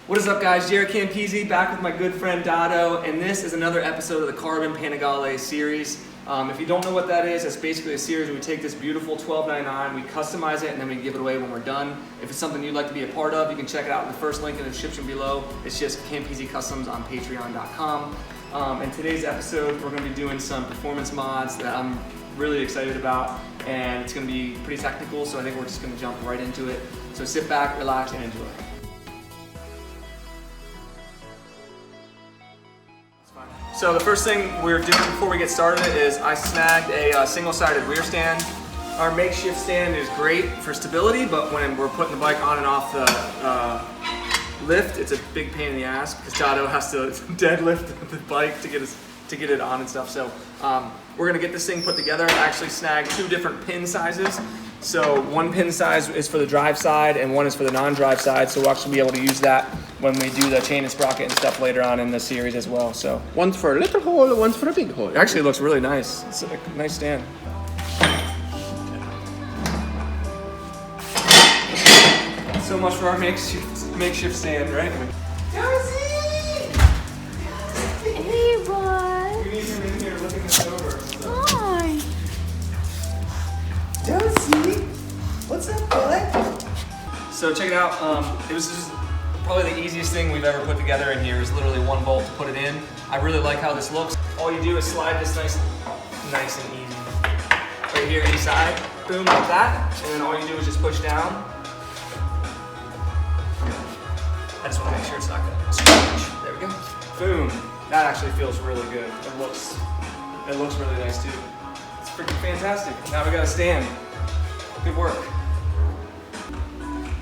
What is up, guys? JaretCampisi back with my good friend Dado, and this is another episode of the Carbon Panigale series. If you don't know what that is, it's basically a series where we take this beautiful $12.99, we customize it, and then we give it away when we're done. If it's something you'd like to be a part of, you can check it out in the first link in the description below. It's just Campisi Customs on patreon.com. In today's episode, we're going to be doing some performance mods that I'm really excited about, and it's going to be pretty technical, so I think we're just going to jump right into it. So sit back, relax, and enjoy. So the first thing we're doing before we get started is I snagged a single-sided rear stand. Our makeshift stand is great for stability, but when we're putting the bike on and off the lift, it's a big pain in the ass because Dado has to deadlift the bike to get it on and stuff. So we're gonna get this thing put together. I actually snagged two different pin sizes. So one pin size is for the drive side and one is for the non-drive side. So we'll actually be able to use that when we do the chain and sprocket and stuff later on in the series as well. So one's for a little hole, one's for a big hole. It actually looks really nice. It's a nice stand. So much for our makeshift stand, right? Josie! Hey, bud. We need him in here looking us over. So. Hi. Josie! What's up, bud? So check it out. It was just probably the easiest thing we've ever put together in here. Is literally one bolt to put it in. I really like how this looks. All you do is slide this nice and easy. Right here inside, boom, like that. And then all you do is just push down. I just want to make sure it's not going to scratch. There we go. Boom. That actually feels really good. It looks really nice too. It's freaking fantastic. Now we got a stand. Good work.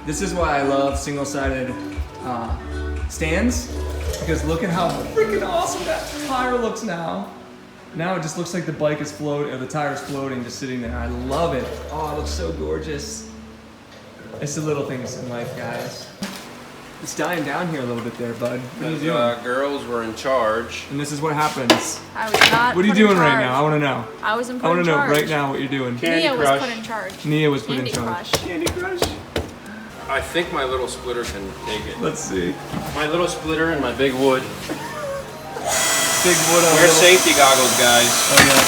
This is why I love single-sided stands, because look at how freaking awesome that tire looks now. Now it just looks like the bike is floating, or the tire's floating, just sitting there. I love it. Oh, it looks so gorgeous. It's the little things in life, guys. It's dying down here a little bit there, bud. What are you doing? Girls were in charge. And this is what happens. I was not. What are you doing right now? I want to know. I was in I want to know charge. right now what you're doing. Nia was put in charge. Nia was put in Candy charge. Crush. Candy Crush. I think my little splitter can take it. Let's see. My little splitter and my big wood. Big wood on Wear safety goggles, guys. Oh yeah,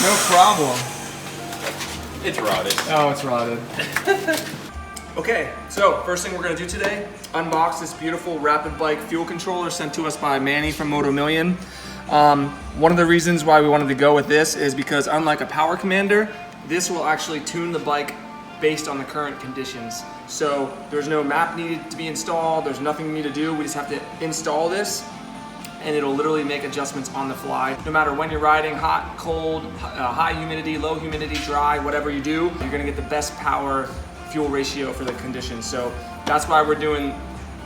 no problem. It's rotted. Oh, it's rotted. Okay, so first thing we're gonna do today, unbox this beautiful Rapid Bike fuel controller sent to us by Manny from Moto Million. One of the reasons why we wanted to go with this is because unlike a Power Commander, this will actually tune the bike based on the current conditions. So there's no map needed to be installed, there's nothing we need to do, we just have to install this and it'll literally make adjustments on the fly. No matter when you're riding, hot, cold, high humidity, low humidity, dry, whatever you do, you're gonna get the best power fuel ratio for the conditions. So that's why we went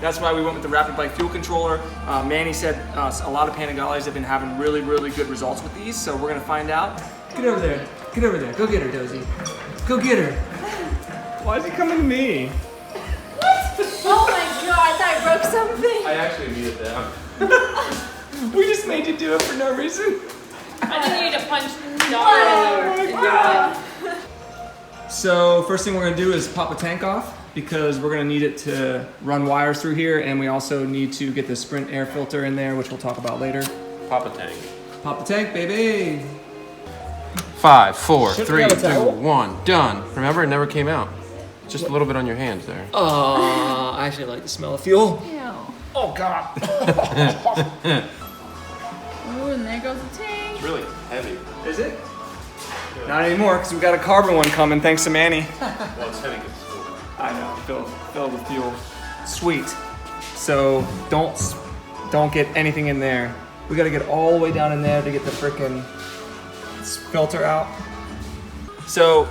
with the Rapid Bike fuel controller. Manny said a lot of Panigales have been having really, really good results with these, so we're gonna find out. Get over there, get over there. Go get her, Dozy. Go get her. Why is he coming to me? What? Oh my god, I thought I broke something. I actually beat it down. We just made you do it for no reason. I think you need to punch Oh my god. So first thing we're gonna do is pop the tank off because we're gonna need it to run wires through here, and we also need to get the Sprint air filter in there, which we'll talk about later. Pop a tank. Pop the tank, baby. 5, 4, Shouldn't 3, we have a 2, towel? 1. Done. Remember, it never came out. Just a little bit on your hands there. I actually like the smell of fuel. Ew. Oh God. Ooh, and there goes the tank. It's really heavy. Is it? Not anymore, because we got a carbon one coming thanks to Manny. Well, it's heavy because it's full. I know, filled with fuel. Sweet. So don't get anything in there. We gotta get all the way down in there to get the frickin' filter out. So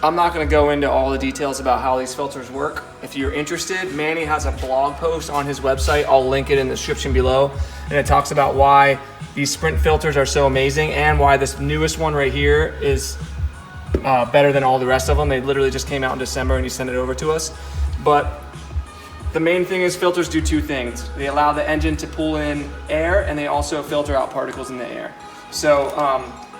I'm not gonna go into all the details about how these filters work. If you're interested, Manny has a blog post on his website. I'll link it in the description below. And it talks about why these Sprint filters are so amazing and why this newest one right here is better than all the rest of them. They literally just came out in December and he sent it over to us. But the main thing is filters do two things. They allow the engine to pull in air and they also filter out particles in the air. So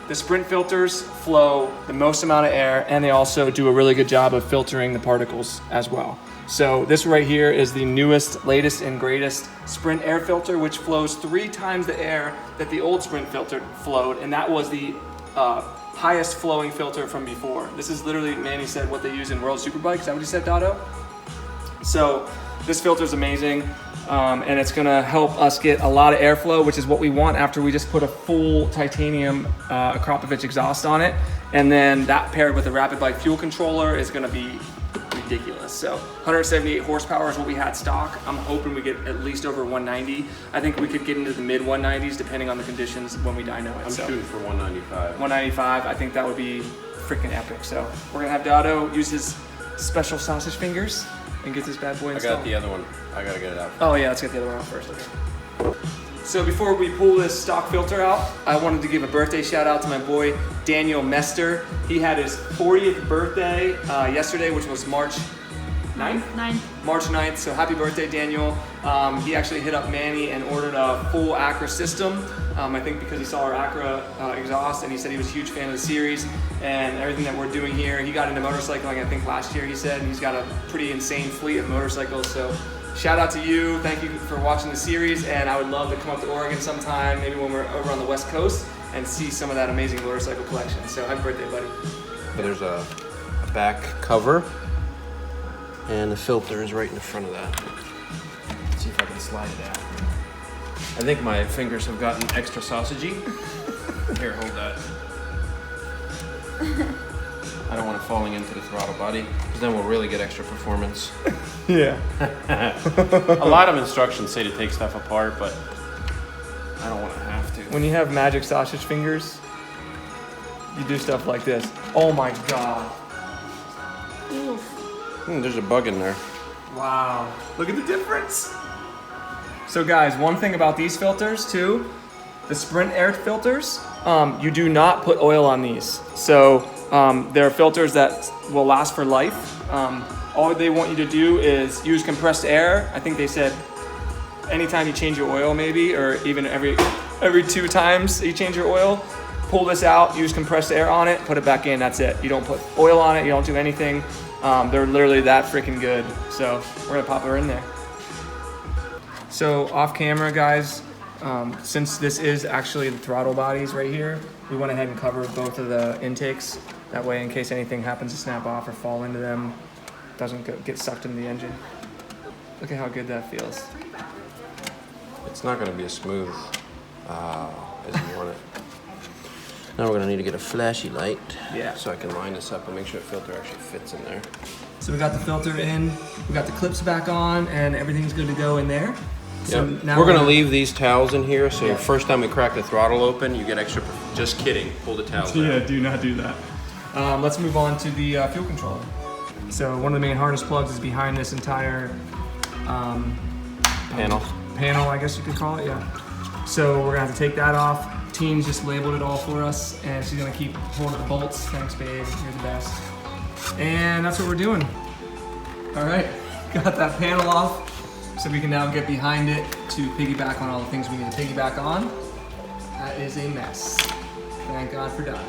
the Sprint filters flow the most amount of air and they also do a really good job of filtering the particles as well. So this right here is the newest, latest, and greatest Sprint air filter, which flows 3 times the air that the old Sprint filter flowed, and that was the highest flowing filter from before. This is literally, Manny said, what they use in World Superbike. Is that what you said, Dotto? So this filter is amazing, and it's gonna help us get a lot of airflow, which is what we want after we just put a full titanium Campisi exhaust on it. And then that paired with a rapid bike fuel controller is gonna be ridiculous. So 178 horsepower is what we had stock. I'm hoping we get at least over 190. I think we could get into the mid 190s depending on the conditions when we dyno it. I'm shooting for 195. 195, I think that would be freaking epic. So we're gonna have Dotto use his special sausage fingers and get this bad boy installed. I got the other one. I gotta get it out. Oh yeah, let's get the other one out first. Okay. So before we pull this stock filter out, I wanted to give a birthday shout out to my boy Daniel Mester. He had his 40th birthday yesterday, which was March 9th? March 9th, so happy birthday, Daniel. He actually hit up Manny and ordered a full Acura system. I think because he saw our Acura exhaust, and he said he was a huge fan of the series and everything that we're doing here. He got into motorcycling, I think last year, he said, and he's got a pretty insane fleet of motorcycles. So shout out to you. Thank you for watching the series, and I would love to come up to Oregon sometime, maybe when we're over on the West Coast, and see some of that amazing motorcycle collection. So happy birthday, buddy. But there's a back cover, and the filter is right in the front of that. Let's see if I can slide it out. I think my fingers have gotten extra sausagey. Here, hold that. I don't want it falling into the throttle body, because then we'll really get extra performance. Yeah. A lot of instructions say to take stuff apart, but I don't want to have to. When you have magic sausage fingers, you do stuff like this. Oh my God. There's a bug in there. Wow. Look at the difference. So guys, one thing about these filters too, the Sprint air filters, you do not put oil on these. So they're filters that will last for life. All they want you to do is use compressed air. I think they said anytime you change your oil maybe, or even every 2 times you change your oil, pull this out, use compressed air on it, put it back in, that's it. You don't put oil on it, you don't do anything. They're literally that freaking good. So we're gonna pop her in there. So off camera, guys, since this is actually the throttle bodies right here, we went ahead and covered both of the intakes. That way, in case anything happens to snap off or fall into them, it doesn't get sucked into the engine. Look at how good that feels. It's not going to be as smooth as you want it. Now we're going to need to get a flashy light, Yeah. so I can line this up and make sure the filter actually fits in there. So we got the filter in, we got the clips back on, and everything's good to go in there. So Yep. now We're going to leave these towels in here, so Yeah. first time we crack the throttle open, you get extra. Just kidding. Pull the towels Yeah, out. do not do that. Let's move on to the fuel controller. So one of the main harness plugs is behind this entire panel, I guess you could call it, yeah. So we're gonna have to take that off. Team's just labeled it all for us, and she's gonna keep holding the bolts. Thanks, babe, you're the best. And that's what we're doing. All right, got that panel off, so we can now get behind it to piggyback on all the things we need to piggyback on. That is a mess. Thank God for Dotto.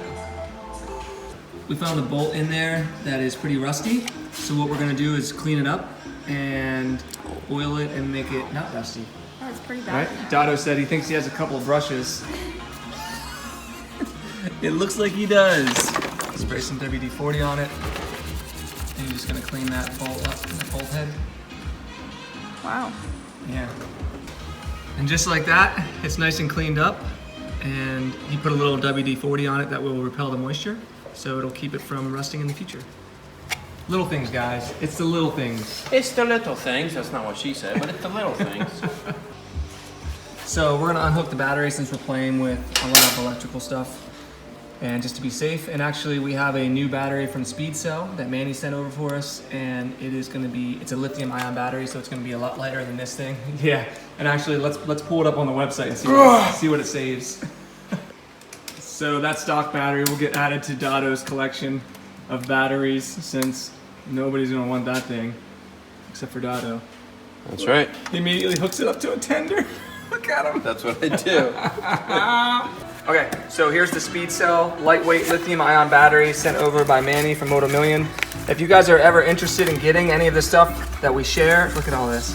We found a bolt in there that is pretty rusty, so what we're gonna do is clean it up and oil it and make it not rusty. That's pretty Right? bad. Dotto said he thinks he has a couple of brushes. It looks like he does. Spray some WD-40 on it. And you're just gonna clean that bolt up, that bolt head. Wow. Yeah. And just like that, it's nice and cleaned up. And he put a little WD-40 on it that will repel the moisture, so it'll keep it from rusting in the future. Little things, guys. It's the little things. It's the little things. That's not what she said, but it's the little things. So we're gonna unhook the battery since we're playing with a lot of electrical stuff, and just to be safe. And actually, we have a new battery from Speed Cell that Manny sent over for us, and it's a lithium-ion battery, so it's gonna be a lot lighter than this thing. Yeah. And actually, let's pull it up on the website and see what it saves. So that stock battery will get added to Dotto's collection of batteries, since nobody's gonna want that thing except for Dotto. That's right. He immediately hooks it up to a tender. Look at him. That's what I do. Okay, so here's the speed cell, lightweight lithium ion battery sent over by Manny from Moto Million. If you guys are ever interested in getting any of the stuff that we share, look at all this.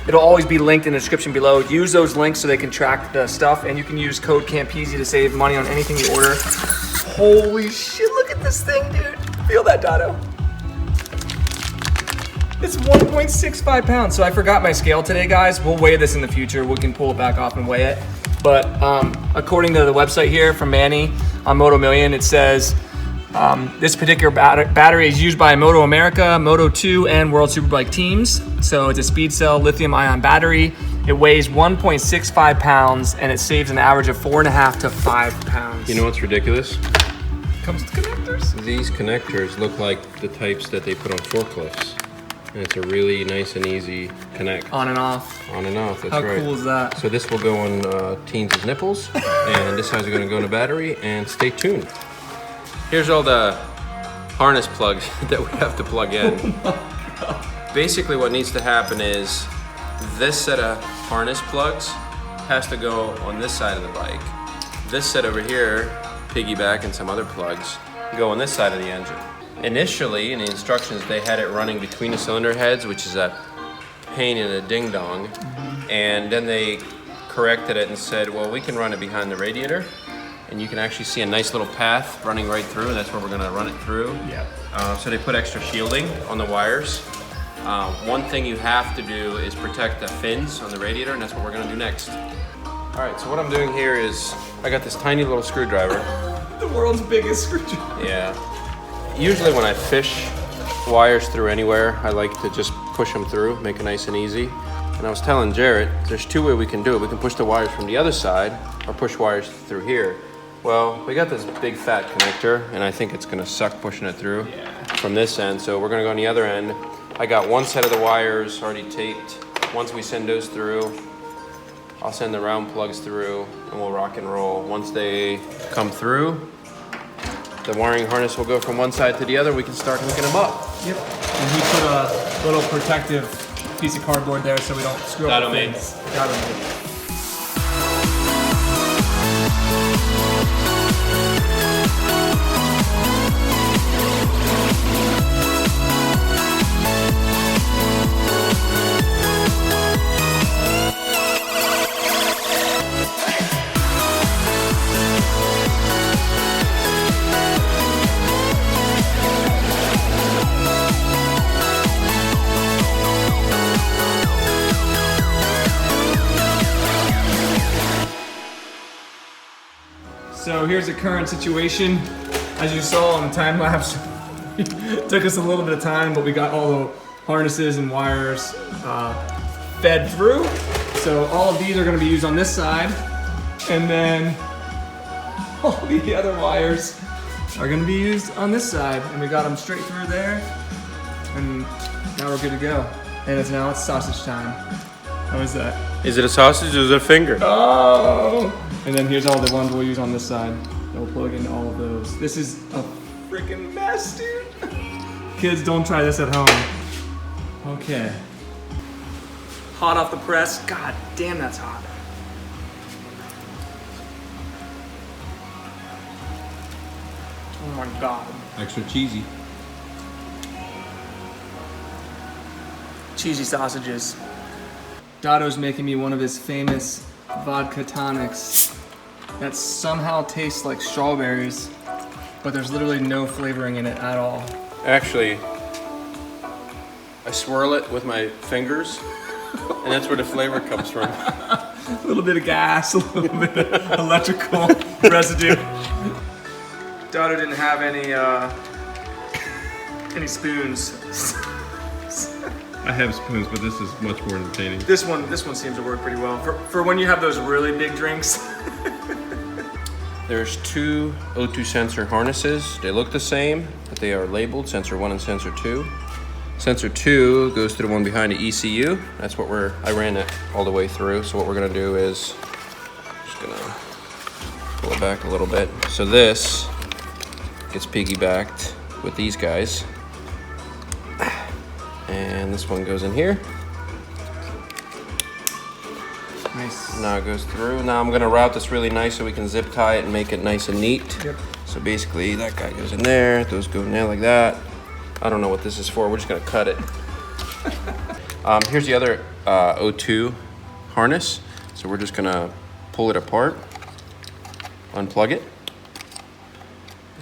It'll always be linked in the description below. Use those links so they can track the stuff, and you can use code Campisi to save money on anything you order. Holy shit, look at this thing, dude. Feel that, Dotto. It's 1.65 pounds. So I forgot my scale today, guys. We'll weigh this in the future. We can pull it back off and weigh it. But according to the website here from Manny on Moto Million, it says this particular battery is used by Moto America, Moto 2, and World Superbike teams. So it's a speed cell lithium ion battery. It weighs 1.65 pounds and it saves an average of 4.5 to 5 pounds. You know what's ridiculous? Comes with connectors. These connectors look like the types that they put on forklifts. And it's a really nice and easy connect. On and off. On and off, that's How right. How cool is that? So this will go on teens' nipples, and this size is gonna go in a battery, and stay tuned. Here's all the harness plugs that we have to plug in. Basically what needs to happen is this set of harness plugs has to go on this side of the bike. This set over here, piggyback and some other plugs, go on this side of the engine. Initially, in the instructions, they had it running between the cylinder heads, which is a pain in a ding-dong. And then they corrected it and said, well, we can run it behind the radiator. And you can actually see a nice little path running right through, and that's where we're gonna run it through. Yeah. So they put extra shielding on the wires. One thing you have to do is protect the fins on the radiator, and that's what we're gonna do next. All right, so what I'm doing here is, I got this tiny little screwdriver. The world's biggest screwdriver. Yeah. Usually when I fish wires through anywhere, I like to just push them through, make it nice and easy. And I was telling Jaret, there's two ways we can do it. We can push the wires from the other side or push wires through here. Well, we got this big fat connector, and I think it's gonna suck pushing it through from this end. So we're gonna go on the other end. I got one set of the wires already taped. Once we send those through, I'll send the round plugs through and we'll rock and roll. Once they come through, the wiring harness will go from one side to the other. We can start hooking them up. Yep. And he put a little protective piece of cardboard there so we don't screw up the fins. Got him. So here's the current situation. As you saw on the time lapse, it took us a little bit of time, but we got all the harnesses and wires fed through. So all of these are going to be used on this side, and then all the other wires are going to be used on this side. And we got them straight through there, and now we're good to go. And it's sausage time. How is that? Is it a sausage or is it a finger? Oh! And then here's all the ones we'll use on this side. We'll plug in all of those. This is a freaking mess, dude. Kids, don't try this at home. Okay. Hot off the press. God damn, that's hot. Oh my God. Extra cheesy. Cheesy sausages. Dotto's making me one of his famous vodka tonics that somehow tastes like strawberries, but there's literally no flavoring in it at all. Actually, I swirl it with my fingers, and that's where the flavor comes from. A little bit of gas, a little bit of electrical residue. Dotto didn't have any spoons. I have spoons, but this is much more entertaining. This one seems to work pretty well for when you have those really big drinks. There's two O2 sensor harnesses. They look the same, but they are labeled Sensor 1 and Sensor 2. Sensor 2 goes to the one behind the ECU. That's what I ran it all the way through. So what we're gonna do is, just gonna pull it back a little bit. So this gets piggybacked with these guys. And this one goes in here. Nice. Now it goes through. Now I'm gonna route this really nice so we can zip tie it and make it nice and neat. Yep. So basically that guy goes in there, those go in there like that. I don't know what this is for, we're just gonna cut it. Here's the other O2 harness. So we're just gonna pull it apart, unplug it,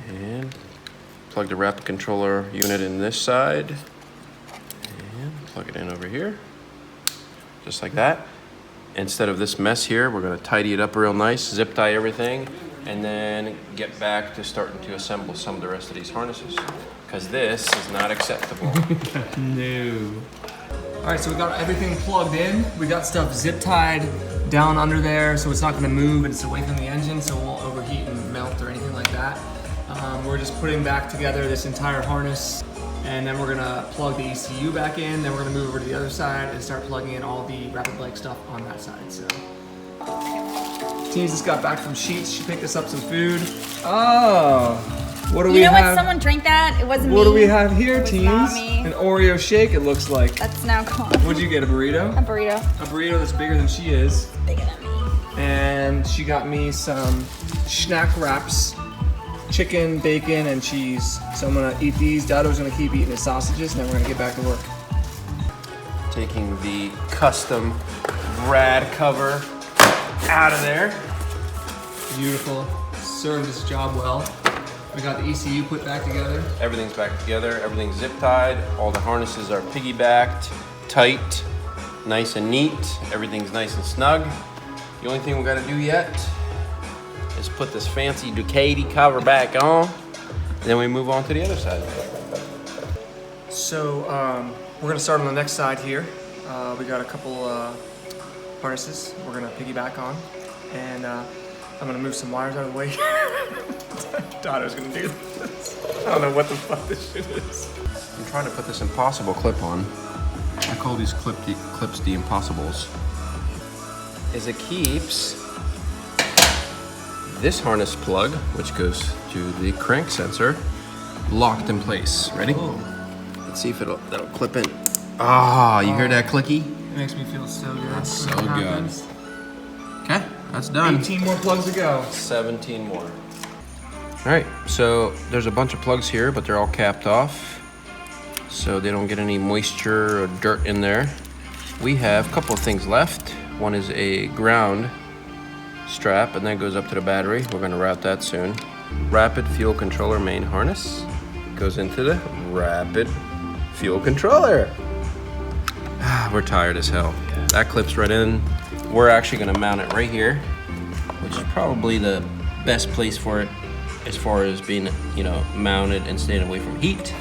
and plug the rapid controller unit in this side, and plug it in over here, just like that. Instead of this mess here, we're gonna tidy it up real nice, zip tie everything, and then get back to starting to assemble some of the rest of these harnesses, because this is not acceptable. No. All right, so we got everything plugged in. We got stuff zip tied down under there, so it's not gonna move and it's away from the engine, so it won't overheat and melt or anything like that. We're just putting back together this entire harness, and then we're gonna plug the ECU back in, then we're gonna move over to the other side and start plugging in all the Rapid Bike stuff on that side, so. Teens just got back from Sheetz. She picked us up some food. Oh, what do we have? You know what? Someone drank that. It wasn't me. What do we have here, It was teens? not me. An Oreo shake, it looks like. That's now gone. What'd you get, a burrito? A burrito. A burrito that's bigger than she is. Bigger than me. And she got me some snack wraps, chicken, bacon, and cheese. So I'm gonna eat these. Dado's gonna keep eating his sausages, and then we're gonna get back to work. Taking the custom rad cover out of there. Beautiful. Served this job well. We got the ECU put back together. Everything's back together, everything's zip tied, all the harnesses are piggybacked, tight, nice and neat, everything's nice and snug. The only thing we gotta do yet is put this fancy Ducati cover back on, and then we move on to the other side. So we're gonna start on the next side here. We got a couple harnesses we're gonna piggyback on, and I'm gonna move some wires out of the way. Dado's gonna do this. I don't know what the fuck this shit is. I'm trying to put this impossible clip on. I call these clips the impossibles. Is it keeps this harness plug, which goes to the crank sensor, locked in place. Ready? Oh. Let's see if that'll clip in. Ah, you hear that clicky? It makes me feel so good. That's so when it good. happens. Okay, that's done. 18 more plugs to go. 17 more. All right, so there's a bunch of plugs here, but they're all capped off, so they don't get any moisture or dirt in there. We have a couple of things left. One is a ground strap, and that goes up to the battery. We're gonna route that soon. Rapid fuel controller main harness goes into the rapid fuel controller. We're tired as hell. That clips right in. We're actually gonna mount it right here, which is probably the best place for it as far as being, you know, mounted and staying away from heat.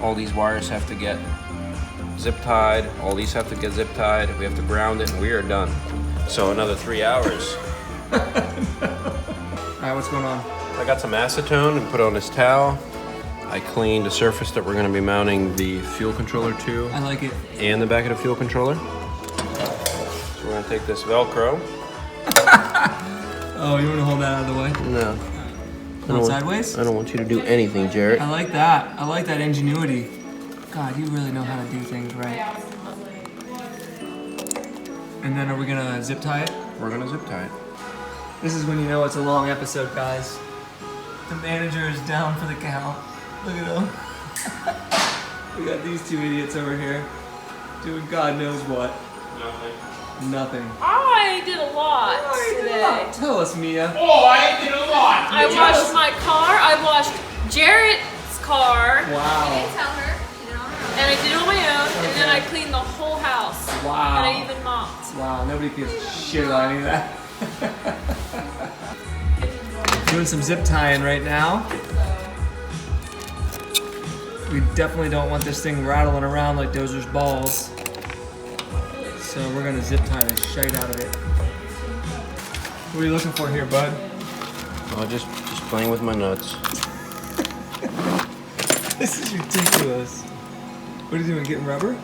All these wires have to get zip tied. All these have to get zip tied. We have to ground it, and we are done. So another 3 hours. All right, what's going on? I got some acetone and put on this towel. I cleaned the surface that we're gonna be mounting the fuel controller to, I like it. and the back of the fuel controller. So we're gonna take this Velcro. Oh, you want to hold that out of the way? No. Hold it sideways? I don't want you to do anything, Jaret. I like that. I like that ingenuity. God, you really know how to do things right. And then are we gonna zip tie it? We're gonna zip tie it. This is when you know it's a long episode, guys. The manager is down for the count. Look at him. We got these two idiots over here doing God knows what. Nothing. I did a lot today. Tell us, Mia. I washed my car. I washed Jaret's car. Wow. Tell her. She did it on her own. And I did it on my own. And then I cleaned the whole house. Wow. And I even mopped. Wow, nobody gives a shit about any of that. Doing some zip tying right now. We definitely don't want this thing rattling around like Dozer's balls. So we're gonna zip tie the shite out of it. What are you looking for here, bud? Oh, just playing with my nuts. This is ridiculous. What are you doing, getting rubber?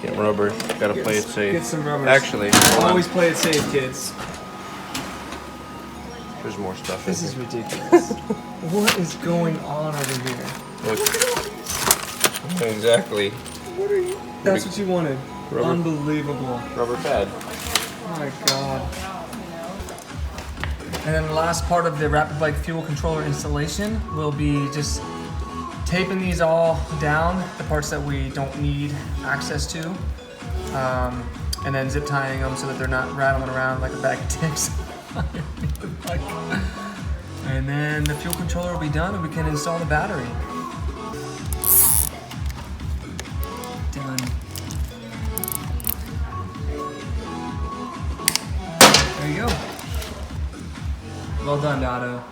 Get rubber. Gotta play it safe. Get some rubbers. Actually, hold on. Always play it safe, kids. There's more stuff This in is here. ridiculous. What is going on over here? Look. Exactly. What are you? That's what you wanted. Rubber. Unbelievable. Rubber pad. Oh my god. And then the last part of the Rapid Bike fuel controller installation will be just taping these all down, the parts that we don't need access to, and then zip tying them so that they're not rattling around like a bag of tips. And then the fuel controller will be done and we can install the battery. Done. There you go. Well done, Dotto.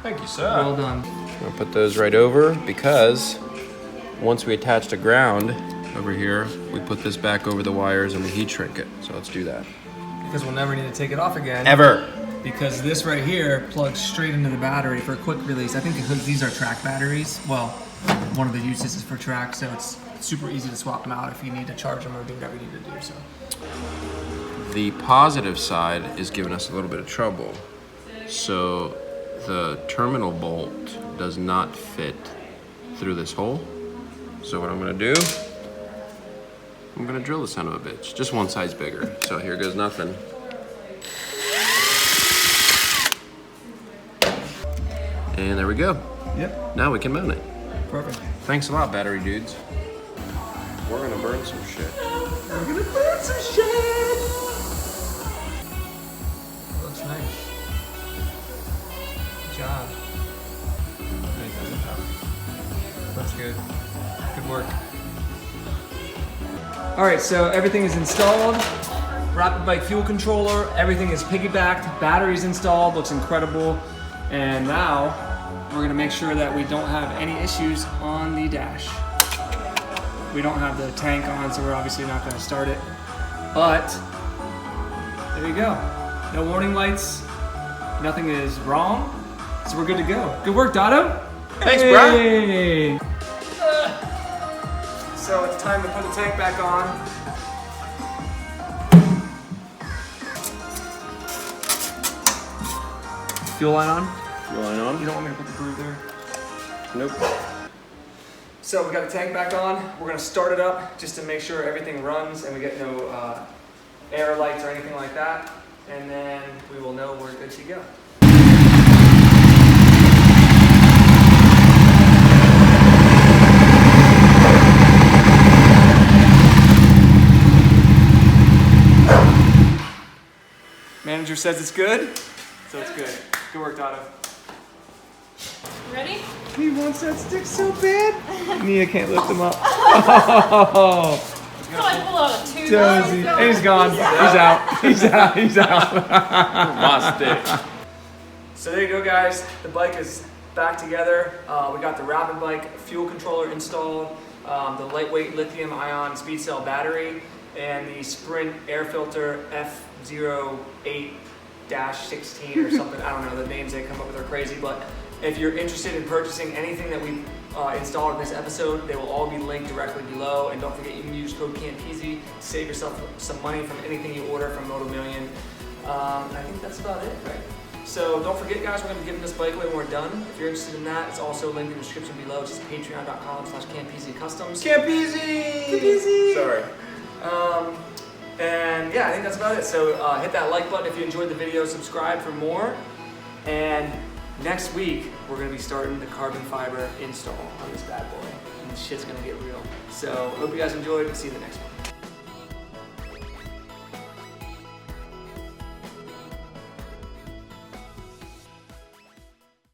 Thank you, sir. Well done. I'm gonna put those right over because once we attach the ground over here, we put this back over the wires and we heat shrink it. So let's do that. Because we'll never need to take it off again. Ever. Because this right here plugs straight into the battery for a quick release. I think because these are track batteries, well, one of the uses is for track, so it's super easy to swap them out if you need to charge them or do whatever you need to do. So The positive side is giving us a little bit of trouble. So the terminal bolt does not fit through this hole. So what I'm gonna do, I'm gonna drill the son of a bitch, just one size bigger. So here goes nothing. And there we go. yep, Now we can mount it. perfect. Thanks a lot, battery dudes. We're gonna burn some shit. We're gonna burn some shit. Looks nice. Good job. Looks good. Good work. All right, so everything is installed. Rapid Bike fuel controller, everything is piggybacked, batteries installed, looks incredible. And now we're gonna make sure that we don't have any issues on the dash. We don't have the tank on, so we're obviously not gonna start it. But there you go. No warning lights, nothing is wrong, so we're good to go. Good work, Dotto. Thanks, bro. Hey. So it's time to put the tank back on. Fuel line on? Fuel line on? You don't want me to put the groove there? Nope. So we got the tank back on. We're gonna start it up just to make sure everything runs and we get no air lights or anything like that. And then we will know we're good to go. Manager says it's good, so it's good. Good work, Dotto. Ready? He wants that stick so bad. Nia can't lift him up. Oh, Probably pull out a tube. Josie. And he's gone. He's out. He's out. He's out. My stick. So there you go, guys. The bike is back together. We got the Rapid Bike fuel controller installed, the lightweight lithium-ion speed cell battery, and the Sprint air filter F08-16 or something. I don't know, the names they come up with are crazy, but if you're interested in purchasing anything that we installed in this episode, they will all be linked directly below. And don't forget, you can use code Campisi to save yourself some money from anything you order from Moto Million. I think that's about it, right? So don't forget, guys, we're going to be giving this bike away when we're done. If you're interested in that, it's also linked in the description below. It's just patreon.com/Campisi Customs. Campisi! Campisi! Sorry. And yeah, I think that's about it. So hit that like button if you enjoyed the video, subscribe for more. And next week, we're gonna be starting the carbon fiber install on this bad boy. And shit's gonna get real. So hope you guys enjoyed. See you in the next one.